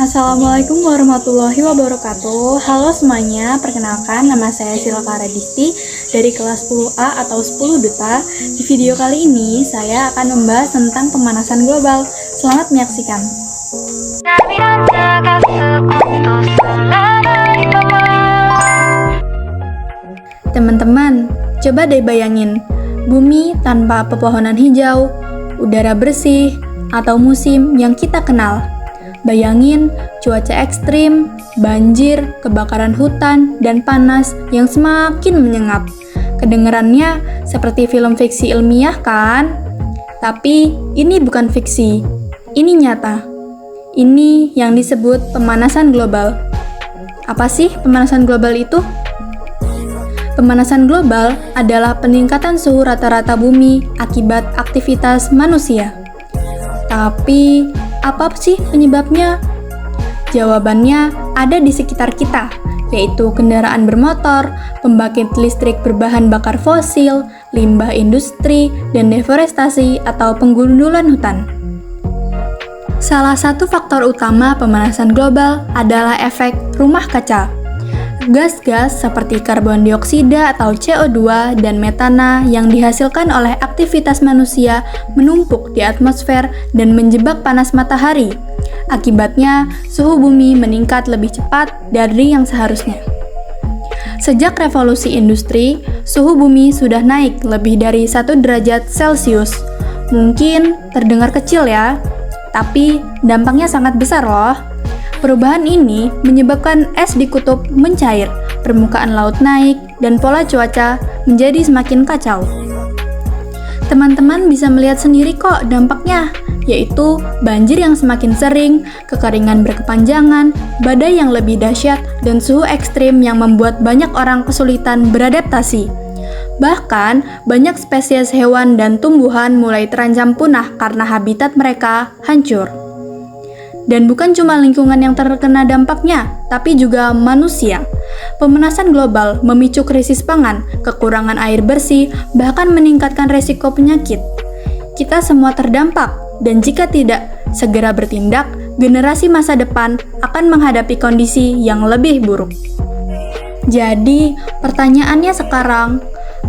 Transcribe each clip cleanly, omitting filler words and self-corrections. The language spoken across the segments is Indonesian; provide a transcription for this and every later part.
Assalamualaikum warahmatullahi wabarakatuh. Halo semuanya, perkenalkan nama saya Silka Radisti dari kelas 10A atau 10 Duta. Di video kali ini saya akan membahas tentang pemanasan global. Selamat menyaksikan. Teman-teman, coba deh bayangin, bumi tanpa pepohonan hijau, udara bersih, atau musim yang kita kenal. Bayangin cuaca ekstrim, banjir, kebakaran hutan, dan panas yang semakin menyengat. Kedengarannya seperti film fiksi ilmiah kan? Tapi ini bukan fiksi, ini nyata. Ini yang disebut pemanasan global. Apa sih pemanasan global itu? Pemanasan global adalah peningkatan suhu rata-rata bumi akibat aktivitas manusia. Tapi, apa sih penyebabnya? Jawabannya ada di sekitar kita, yaitu kendaraan bermotor, pembangkit listrik berbahan bakar fosil, limbah industri, dan deforestasi atau penggundulan hutan. Salah satu faktor utama pemanasan global adalah efek rumah kaca. Gas-gas seperti karbon dioksida atau CO2 dan metana yang dihasilkan oleh aktivitas manusia menumpuk di atmosfer dan menjebak panas matahari. Akibatnya, suhu bumi meningkat lebih cepat dari yang seharusnya. Sejak revolusi industri, suhu bumi sudah naik lebih dari 1 derajat Celcius. Mungkin terdengar kecil ya, tapi dampaknya sangat besar loh. Perubahan ini menyebabkan es di kutub mencair, permukaan laut naik, dan pola cuaca menjadi semakin kacau. Teman-teman bisa melihat sendiri kok dampaknya, yaitu banjir yang semakin sering, kekeringan berkepanjangan, badai yang lebih dahsyat, dan suhu ekstrim yang membuat banyak orang kesulitan beradaptasi. Bahkan, banyak spesies hewan dan tumbuhan mulai terancam punah karena habitat mereka hancur. Dan bukan cuma lingkungan yang terkena dampaknya, tapi juga manusia. Pemanasan global memicu krisis pangan, kekurangan air bersih, bahkan meningkatkan resiko penyakit. Kita semua terdampak, dan jika tidak segera bertindak, generasi masa depan akan menghadapi kondisi yang lebih buruk. Jadi, pertanyaannya sekarang,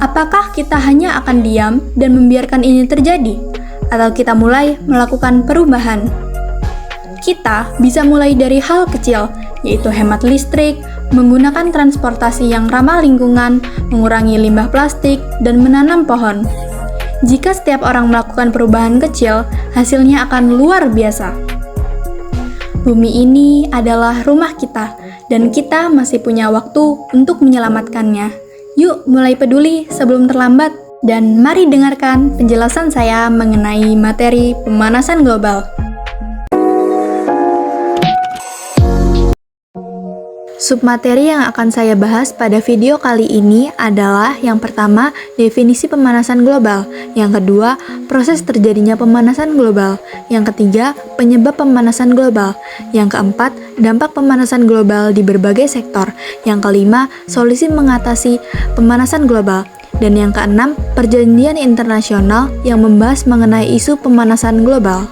apakah kita hanya akan diam dan membiarkan ini terjadi? Atau kita mulai melakukan perubahan? Kita bisa mulai dari hal kecil, yaitu hemat listrik, menggunakan transportasi yang ramah lingkungan, mengurangi limbah plastik, dan menanam pohon. Jika setiap orang melakukan perubahan kecil, hasilnya akan luar biasa. Bumi ini adalah rumah kita, dan kita masih punya waktu untuk menyelamatkannya. Yuk mulai peduli sebelum terlambat, dan mari dengarkan penjelasan saya mengenai materi pemanasan global. Submateri yang akan saya bahas pada video kali ini adalah yang pertama, definisi pemanasan global, yang kedua, proses terjadinya pemanasan global, yang ketiga, penyebab pemanasan global, yang keempat, dampak pemanasan global di berbagai sektor, yang kelima, solusi mengatasi pemanasan global, dan yang keenam, perjanjian internasional yang membahas mengenai isu pemanasan global.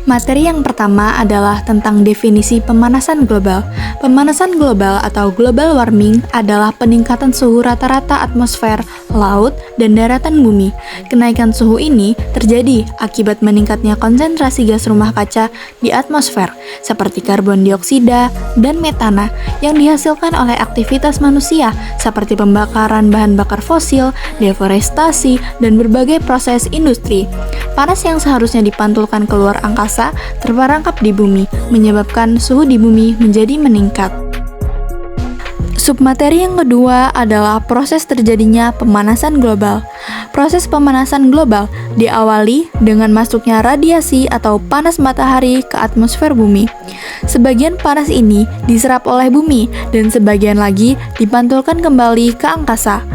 Materi yang pertama adalah tentang definisi pemanasan global. Pemanasan global atau global warming adalah peningkatan suhu rata-rata atmosfer, laut, dan daratan bumi. Kenaikan suhu ini terjadi akibat meningkatnya konsentrasi gas rumah kaca di atmosfer, seperti karbon dioksida dan metana yang dihasilkan oleh aktivitas manusia, seperti pembakaran bahan bakar fosil, deforestasi, dan berbagai proses industri. Panas yang seharusnya dipantulkan keluar angkasa terperangkap di bumi, menyebabkan suhu di bumi menjadi meningkat. Submateri yang kedua adalah proses terjadinya pemanasan global. Proses pemanasan global diawali dengan masuknya radiasi atau panas matahari ke atmosfer bumi. Sebagian panas ini diserap oleh bumi dan sebagian lagi dipantulkan kembali ke angkasa.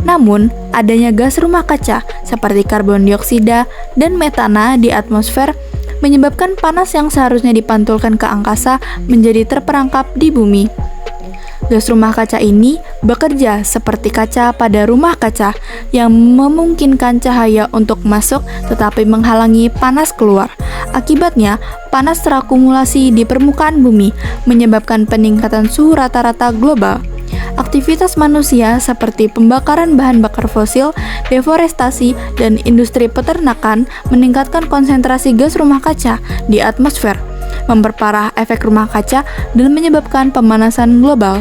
Namun, adanya gas rumah kaca seperti karbon dioksida dan metana di atmosfer menyebabkan panas yang seharusnya dipantulkan ke angkasa menjadi terperangkap di bumi. Gas rumah kaca ini bekerja seperti kaca pada rumah kaca yang memungkinkan cahaya untuk masuk tetapi menghalangi panas keluar. Akibatnya, panas terakumulasi di permukaan bumi, menyebabkan peningkatan suhu rata-rata global. Aktivitas manusia seperti pembakaran bahan bakar fosil, deforestasi, dan industri peternakan meningkatkan konsentrasi gas rumah kaca di atmosfer, memperparah efek rumah kaca dan menyebabkan pemanasan global.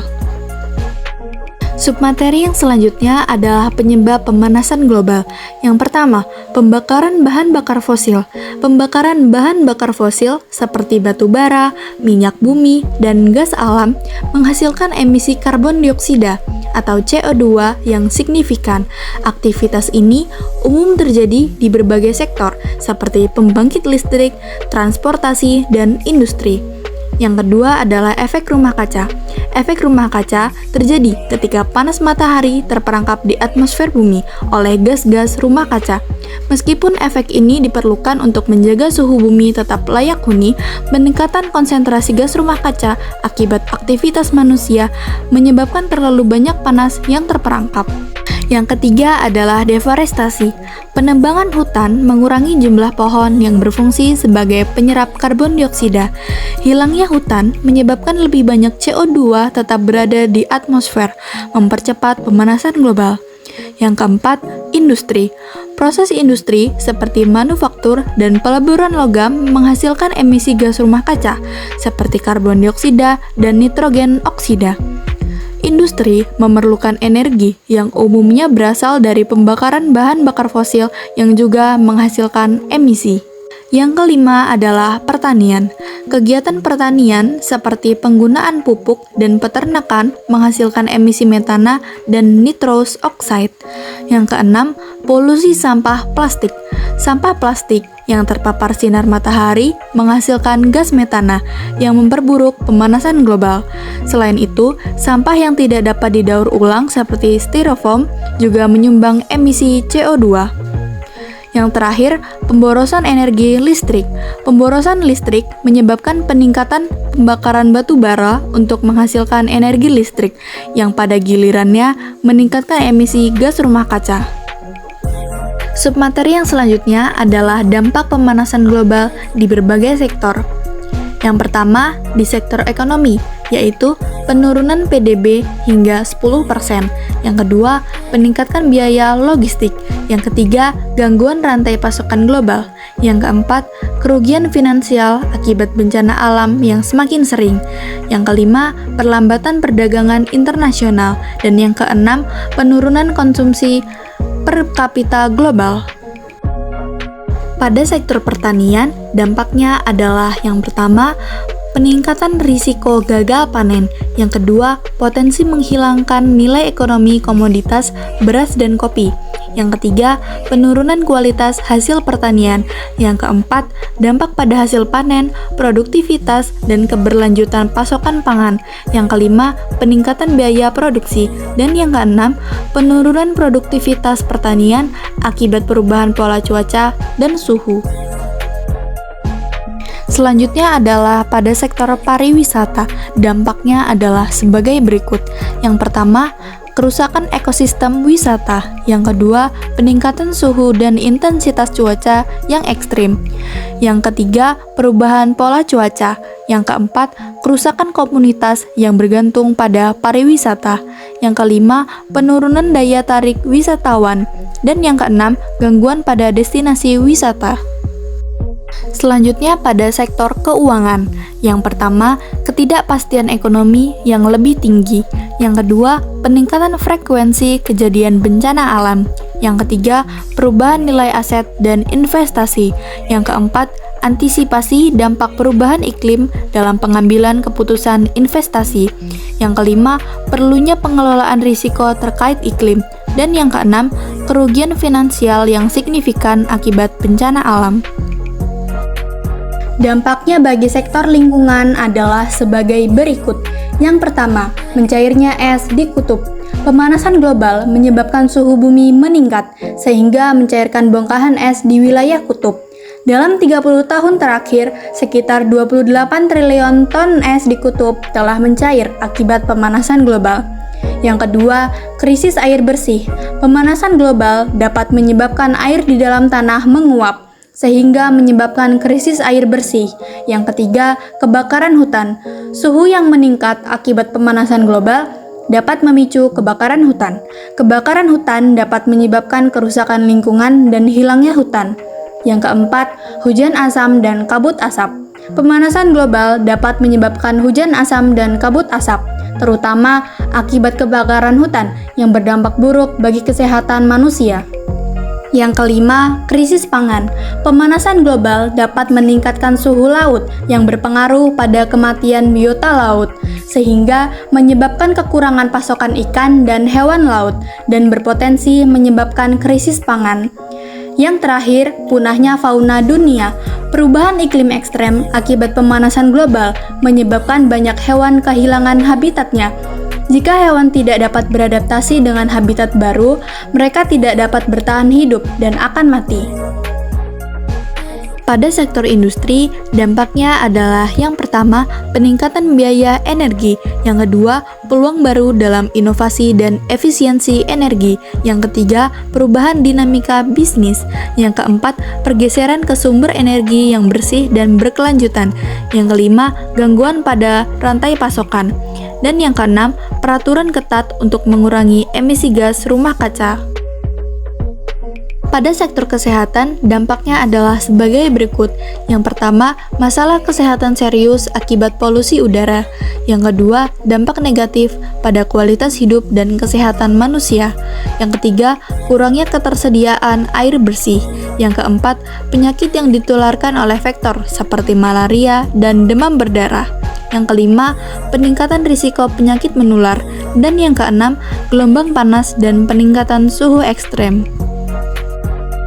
Submateri yang selanjutnya adalah penyebab pemanasan global. Yang pertama, pembakaran bahan bakar fosil. Pembakaran bahan bakar fosil seperti batu bara, minyak bumi, dan gas alam menghasilkan emisi karbon dioksida atau CO2 yang signifikan. Aktivitas ini umum terjadi di berbagai sektor seperti pembangkit listrik, transportasi, dan industri. Yang kedua adalah efek rumah kaca. Efek rumah kaca terjadi ketika panas matahari terperangkap di atmosfer bumi oleh gas-gas rumah kaca. Meskipun efek ini diperlukan untuk menjaga suhu bumi tetap layak huni, peningkatan konsentrasi gas rumah kaca akibat aktivitas manusia menyebabkan terlalu banyak panas yang terperangkap. Yang ketiga adalah deforestasi. Penebangan hutan mengurangi jumlah pohon yang berfungsi sebagai penyerap karbon dioksida. Hilangnya hutan menyebabkan lebih banyak CO2 tetap berada di atmosfer, mempercepat pemanasan global. Yang keempat, industri. Proses industri seperti manufaktur dan peleburan logam menghasilkan emisi gas rumah kaca seperti karbon dioksida dan nitrogen oksida. Industri memerlukan energi yang umumnya berasal dari pembakaran bahan bakar fosil yang juga menghasilkan emisi. Yang kelima adalah pertanian. Kegiatan pertanian seperti penggunaan pupuk dan peternakan menghasilkan emisi metana dan nitrous oxide. Yang keenam, polusi sampah plastik. Sampah plastik yang terpapar sinar matahari menghasilkan gas metana yang memperburuk pemanasan global. Selain itu, sampah yang tidak dapat didaur ulang seperti styrofoam juga menyumbang emisi CO2. Yang terakhir, pemborosan energi listrik. Pemborosan listrik menyebabkan peningkatan pembakaran batu bara untuk menghasilkan energi listrik yang pada gilirannya meningkatkan emisi gas rumah kaca. Submateri yang selanjutnya adalah dampak pemanasan global di berbagai sektor. Yang pertama, di sektor ekonomi, yaitu penurunan PDB hingga 10%. Yang kedua, peningkatan biaya logistik. Yang ketiga, gangguan rantai pasokan global. Yang keempat, kerugian finansial akibat bencana alam yang semakin sering. Yang kelima, perlambatan perdagangan internasional. Dan yang keenam, penurunan konsumsi per kapita global. Pada sektor pertanian, dampaknya adalah yang pertama, peningkatan risiko gagal panen. Yang kedua, potensi menghilangkan nilai ekonomi komoditas beras dan kopi. Yang ketiga, penurunan kualitas hasil pertanian. Yang keempat, dampak pada hasil panen, produktivitas, dan keberlanjutan pasokan pangan. Yang kelima, peningkatan biaya produksi. Dan yang keenam, penurunan produktivitas pertanian akibat perubahan pola cuaca dan suhu. Selanjutnya adalah pada sektor pariwisata. Dampaknya adalah sebagai berikut. Yang pertama, kerusakan ekosistem wisata. Yang kedua, peningkatan suhu dan intensitas cuaca yang ekstrim. Yang ketiga, perubahan pola cuaca. Yang keempat, kerusakan komunitas yang bergantung pada pariwisata. Yang kelima, penurunan daya tarik wisatawan. Dan yang keenam, gangguan pada destinasi wisata. Selanjutnya pada sektor keuangan. Yang pertama, ketidakpastian ekonomi yang lebih tinggi. Yang kedua, peningkatan frekuensi kejadian bencana alam. Yang ketiga, perubahan nilai aset dan investasi. Yang keempat, antisipasi dampak perubahan iklim dalam pengambilan keputusan investasi. Yang kelima, perlunya pengelolaan risiko terkait iklim. Dan yang keenam, kerugian finansial yang signifikan akibat bencana alam. Dampaknya bagi sektor lingkungan adalah sebagai berikut. Yang pertama, mencairnya es di kutub. Pemanasan global menyebabkan suhu bumi meningkat, sehingga mencairkan bongkahan es di wilayah kutub. Dalam 30 tahun terakhir, sekitar 28 triliun ton es di kutub telah mencair akibat pemanasan global. Yang kedua, krisis air bersih. Pemanasan global dapat menyebabkan air di dalam tanah menguap, sehingga menyebabkan krisis air bersih. Yang ketiga, kebakaran hutan. Suhu yang meningkat akibat pemanasan global dapat memicu kebakaran hutan. Kebakaran hutan dapat menyebabkan kerusakan lingkungan dan hilangnya hutan. Yang keempat, hujan asam dan kabut asap. Pemanasan global dapat menyebabkan hujan asam dan kabut asap, terutama akibat kebakaran hutan yang berdampak buruk bagi kesehatan manusia. Yang kelima, krisis pangan. Pemanasan global dapat meningkatkan suhu laut yang berpengaruh pada kematian biota laut, sehingga menyebabkan kekurangan pasokan ikan dan hewan laut dan berpotensi menyebabkan krisis pangan. Yang terakhir, punahnya fauna dunia. Perubahan iklim ekstrem akibat pemanasan global menyebabkan banyak hewan kehilangan habitatnya. Jika hewan tidak dapat beradaptasi dengan habitat baru, mereka tidak dapat bertahan hidup dan akan mati. Pada sektor industri, dampaknya adalah yang pertama, peningkatan biaya energi, yang kedua, peluang baru dalam inovasi dan efisiensi energi, yang ketiga, perubahan dinamika bisnis, yang keempat, pergeseran ke sumber energi yang bersih dan berkelanjutan, yang kelima, gangguan pada rantai pasokan, dan yang keenam, peraturan ketat untuk mengurangi emisi gas rumah kaca. Pada sektor kesehatan, dampaknya adalah sebagai berikut. Yang pertama, masalah kesehatan serius akibat polusi udara. Yang kedua, dampak negatif pada kualitas hidup dan kesehatan manusia. Yang ketiga, kurangnya ketersediaan air bersih. Yang keempat, penyakit yang ditularkan oleh vektor seperti malaria dan demam berdarah. Yang kelima, peningkatan risiko penyakit menular. Dan yang keenam, gelombang panas dan peningkatan suhu ekstrem.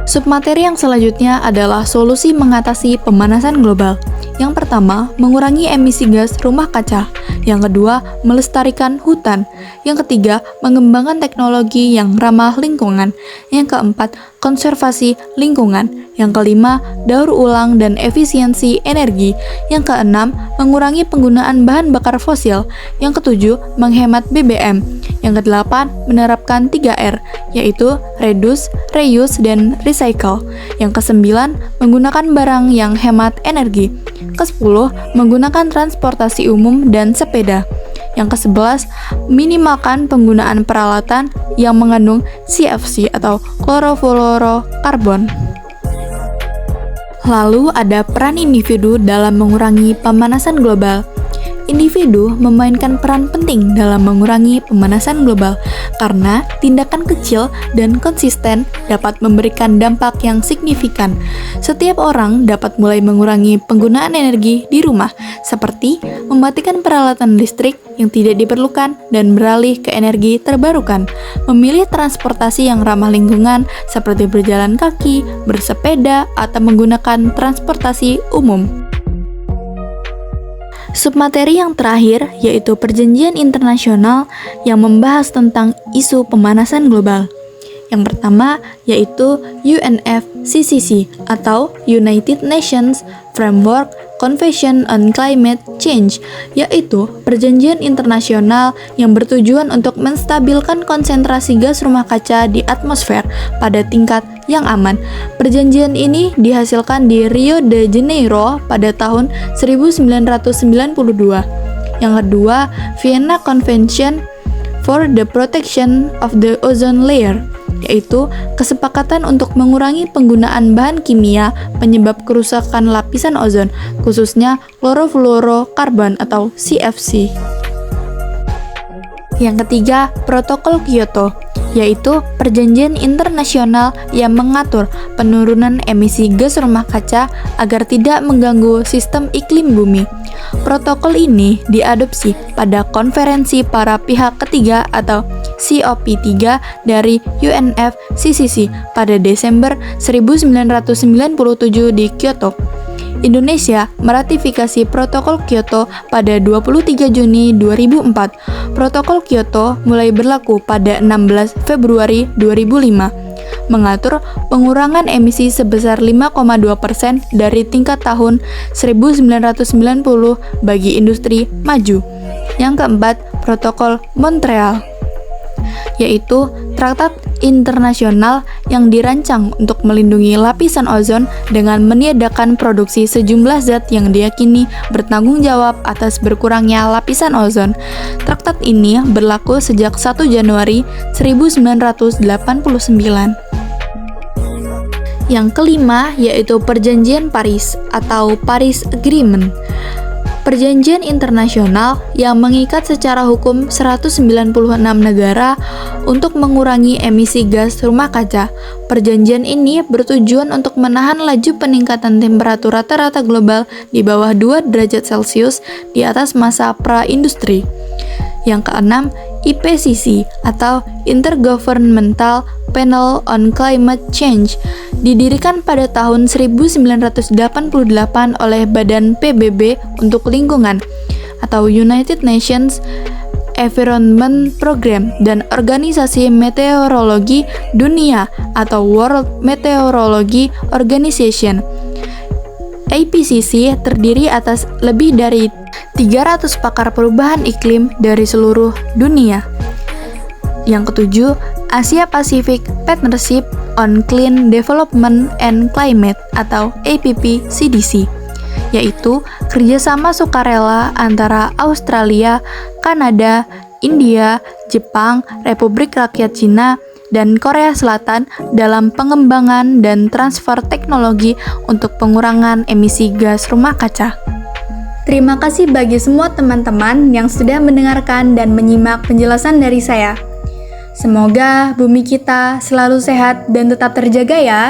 Submateri yang selanjutnya adalah solusi mengatasi pemanasan global. Yang pertama, mengurangi emisi gas rumah kaca. Yang kedua, melestarikan hutan. Yang ketiga, mengembangkan teknologi yang ramah lingkungan. Yang keempat, konservasi lingkungan. Yang kelima, daur ulang dan efisiensi energi. Yang keenam, mengurangi penggunaan bahan bakar fosil. Yang ketujuh, menghemat BBM. Yang kedelapan, menerapkan 3R, yaitu reduce, reuse, dan recycle. Yang kesembilan, menggunakan barang yang hemat energi. Kesepuluh, menggunakan transportasi umum dan sepeda. Yang ke-11, minimalkan penggunaan peralatan yang mengandung CFC atau klorofluorokarbon. Lalu ada peran individu dalam mengurangi pemanasan global. Individu memainkan peran penting dalam mengurangi pemanasan global karena tindakan kecil dan konsisten dapat memberikan dampak yang signifikan. Setiap orang dapat mulai mengurangi penggunaan energi di rumah, seperti mematikan peralatan listrik yang tidak diperlukan dan beralih ke energi terbarukan, memilih transportasi yang ramah lingkungan seperti berjalan kaki, bersepeda, atau menggunakan transportasi umum. Submateri yang terakhir yaitu perjanjian internasional yang membahas tentang isu pemanasan global. Yang pertama yaitu UNFCCC atau United Nations Framework Convention on Climate Change, yaitu perjanjian internasional yang bertujuan untuk menstabilkan konsentrasi gas rumah kaca di atmosfer pada tingkat yang aman. Perjanjian ini dihasilkan di Rio de Janeiro pada tahun 1992. Yang kedua, Vienna Convention for the Protection of the Ozone Layer, yaitu kesepakatan untuk mengurangi penggunaan bahan kimia penyebab kerusakan lapisan ozon, khususnya klorofluorokarbon atau CFC. Yang ketiga, Protokol Kyoto, yaitu perjanjian internasional yang mengatur penurunan emisi gas rumah kaca agar tidak mengganggu sistem iklim bumi. Protokol ini diadopsi pada konferensi para pihak ketiga atau COP3 dari UNFCCC pada Desember 1997 di Kyoto. Indonesia meratifikasi Protokol Kyoto pada 23 Juni 2004. Protokol Kyoto mulai berlaku pada 16 Februari 2005. mengatur pengurangan emisi sebesar 5,2% dari tingkat tahun 1990 bagi industri maju. Yang keempat, Protokol Montreal, yaitu traktat internasional yang dirancang untuk melindungi lapisan ozon dengan meniadakan produksi sejumlah zat yang diyakini bertanggung jawab atas berkurangnya lapisan ozon. Traktat ini berlaku sejak 1 Januari 1989. Yang kelima yaitu Perjanjian Paris atau Paris Agreement. Perjanjian internasional yang mengikat secara hukum 196 negara untuk mengurangi emisi gas rumah kaca. Perjanjian ini bertujuan untuk menahan laju peningkatan temperatur rata-rata global di bawah 2 derajat Celcius di atas masa pra-industri. Yang keenam, IPCC atau Intergovernmental Panel on Climate Change didirikan pada tahun 1988 oleh Badan PBB untuk Lingkungan atau United Nations Environment Program dan Organisasi Meteorologi Dunia atau World Meteorology Organization. IPCC terdiri atas lebih dari 300 pakar perubahan iklim dari seluruh dunia. Yang ketujuh, Asia Pacific Partnership on Clean Development and Climate atau APPCDC, yaitu kerjasama sukarela antara Australia, Kanada, India, Jepang, Republik Rakyat Cina, dan Korea Selatan dalam pengembangan dan transfer teknologi untuk pengurangan emisi gas rumah kaca. Terima kasih bagi semua teman-teman yang sudah mendengarkan dan menyimak penjelasan dari saya. Semoga bumi kita selalu sehat dan tetap terjaga ya.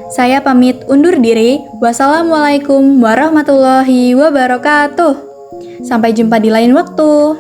Saya pamit undur diri. Wassalamualaikum warahmatullahi wabarakatuh. Sampai jumpa di lain waktu.